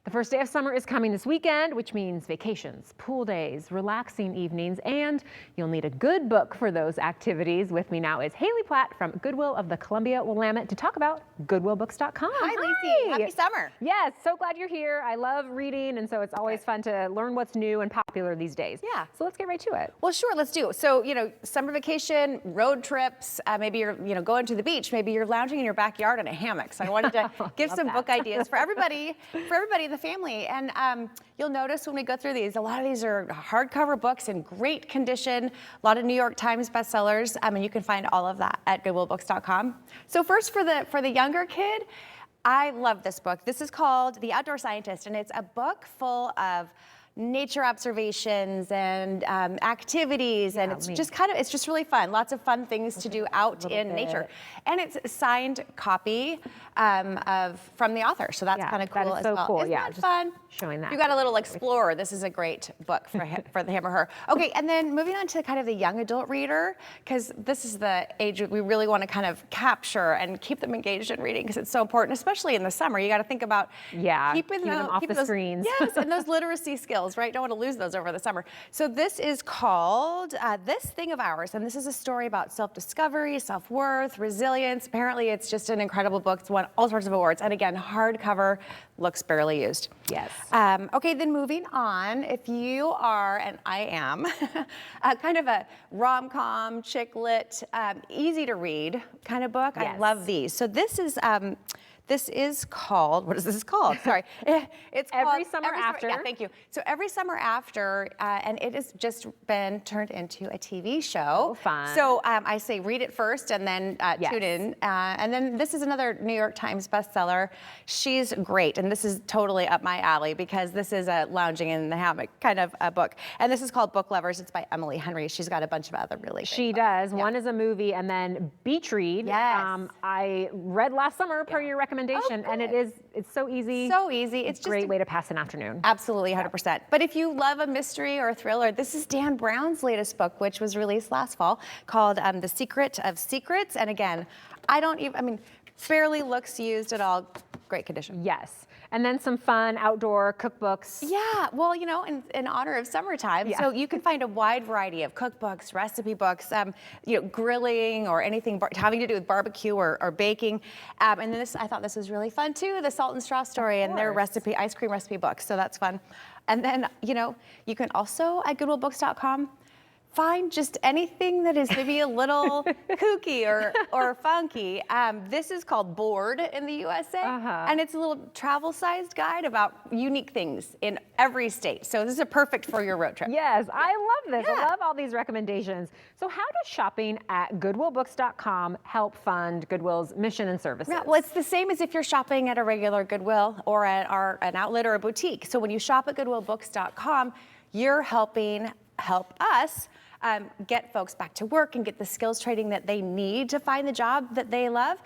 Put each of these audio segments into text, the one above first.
The first day of summer is coming this weekend, which means vacations, pool days, relaxing evenings, and you'll need a good book for those activities. With me now is Haley Platt from Goodwill of the Columbia Willamette to talk about GoodwillBooks.com. Hi, Lacey. Happy summer. Yes, so glad you're here. I love reading, and so it's always fun to learn what's new and popular these days. Yeah. So let's get right to it. Well, sure, let's do. So, summer vacation, road trips, maybe you're, going to the beach, maybe you're lounging in your backyard in a hammock. So I wanted to give some book ideas for everybody in the family. And you'll notice when we go through these, a lot of these are hardcover books in great condition, a lot of New York Times bestsellers, and you can find all of that at GoodwillBooks.com. So first, for the younger kid, I love this book. This is called The Outdoor Scientist, and it's a book full of nature observations and activities, and it's just really fun. Lots of fun things to do out in nature, and it's a signed copy from the author, so that's kind of cool as well. Cool. Isn't that fun? Showing that. You got a little explorer. This is a great book for him or her. Okay, and then moving on to kind of the young adult reader, because this is the age we really want to kind of capture and keep them engaged in reading, because it's so important, especially in the summer. You got to think about keeping them off the screens. Yes, and those literacy skills, right? Don't want to lose those over the summer. So this is called This Thing of Ours, and this is a story about self-discovery, self-worth, resilience. Apparently, it's just an incredible book. It's won all sorts of awards, and again, hardcover, looks barely used. Yes. Okay, then moving on, if you are, and I am, kind of a rom-com, chick lit, easy to read kind of book. Yes. I love these. So this is called, what is this called? Sorry. It's Every Summer After. Yeah, thank you. So Every Summer After, and it has just been turned into a TV show. Oh, fun. So I say read it first and then tune in. And then this is another New York Times bestseller. She's great, and this is totally up my alley because this is a lounging in the hammock kind of a book. And this is called Book Lovers. It's by Emily Henry. She's got a bunch of other really great She books. does. Yeah. One is a movie, and then Beach Read. Yes. I read last summer per your recommendation, and it's so easy. So easy. It's just a great way to pass an afternoon. Absolutely, 100%. But if you love a mystery or a thriller, this is Dan Brown's latest book, which was released last fall, called The Secret of Secrets. And again, barely looks used at all. Great condition. Yes. And then some fun outdoor cookbooks. Yeah, well, in honor of summertime, so you can find a wide variety of cookbooks, recipe books, grilling or anything having to do with barbecue or baking. And then I thought this was really fun too, the Salt and Straw Story and their ice cream recipe books. So that's fun. And then, you can also at GoodwillBooks.com find just anything that is maybe a little kooky or funky. This is called Bored in the USA, and it's a little travel-sized guide about unique things in every state. So this is perfect for your road trip. Yes, I love this. I love all these recommendations. So how does shopping at GoodwillBooks.com help fund Goodwill's mission and services? Yeah, well, it's the same as if you're shopping at a regular Goodwill or at an outlet or a boutique. So when you shop at GoodwillBooks.com, you're helping us get folks back to work and get the skills training that they need to find the job that they love.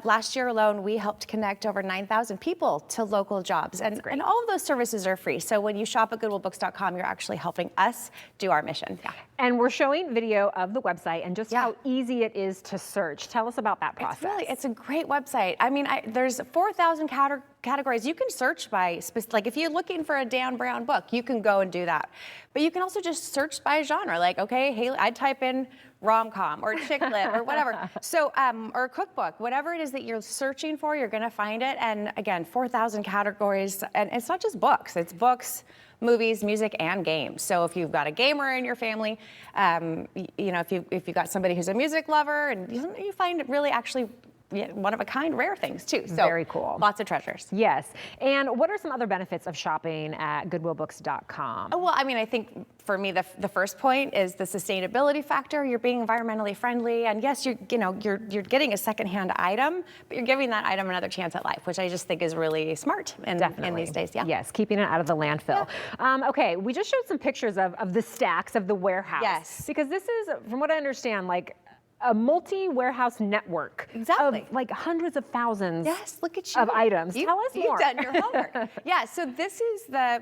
Last year alone, we helped connect over 9,000 people to local jobs. And all of those services are free. So when you shop at GoodwillBooks.com, you're actually helping us do our mission. Yeah. And we're showing video of the website and just how easy it is to search. Tell us about that process. It's a great website. I mean, there's 4,000 categories. You can search by, like if you're looking for a Dan Brown book, you can go and do that. But you can also just search by genre, like, okay, Haley, I'd type in rom-com or chick lit or whatever. So, or cookbook, whatever it is that you're searching for, you're gonna find it. And again, 4,000 categories, and it's not just books, it's books, movies, music, and games. So if you've got a gamer in your family, if you've got somebody who's a music lover, and you find it really actually one-of-a-kind rare things too. So very cool. Lots of treasures. Yes. And what are some other benefits of shopping at GoodwillBooks.com? Well, I think for me, the first point is the sustainability factor. You're being environmentally friendly, and yes, you're getting a secondhand item, but you're giving that item another chance at life, which I just think is really smart in these days. Yeah. Yes, keeping it out of the landfill. Yeah. Okay, we just showed some pictures of the stacks of the warehouse. Yes. Because this is, from what I understand, like a multi-warehouse network of like hundreds of thousands look at you. of items. Tell us more. You've done your homework. So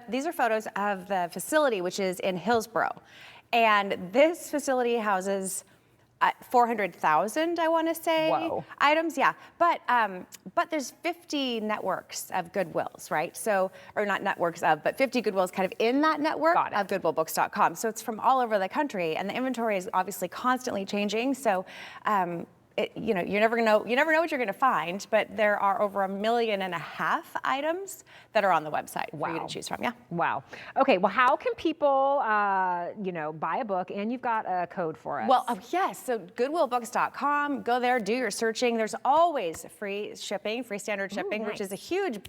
these are photos of the facility, which is in Hillsborough. And this facility houses 400,000, I want to say, Whoa. items. Yeah, but there's 50 networks of Goodwills, right? So, or not networks of, but 50 Goodwills kind of in that network of GoodwillBooks.com. So it's from all over the country, and the inventory is obviously constantly changing. So. You never know what you're going to find, but there are over 1.5 million items that are on the website for you to choose from. Yeah. Wow. Okay. Well, how can people, buy a book? And you've got a code for us. Well, yes. So GoodwillBooks.com. Go there, do your searching. There's always free shipping, free standard shipping, which is a huge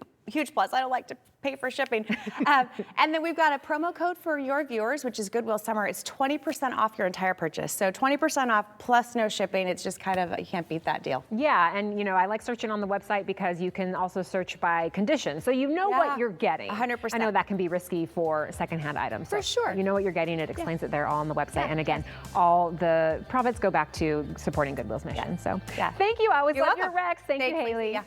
plus. I don't like to pay for shipping. And then we've got a promo code for your viewers, which is Goodwill Summer. It's 20% off your entire purchase. So 20% off plus no shipping. It's just kind of, you can't beat that deal. Yeah, and I like searching on the website because you can also search by condition. So you know what you're getting. 100%. I know that can be risky for secondhand items. For sure. You know what you're getting. It explains it there all on the website. And again, all the profits go back to supporting Goodwill's mission. So thank you. I always love your Rex. Thank you, Haley.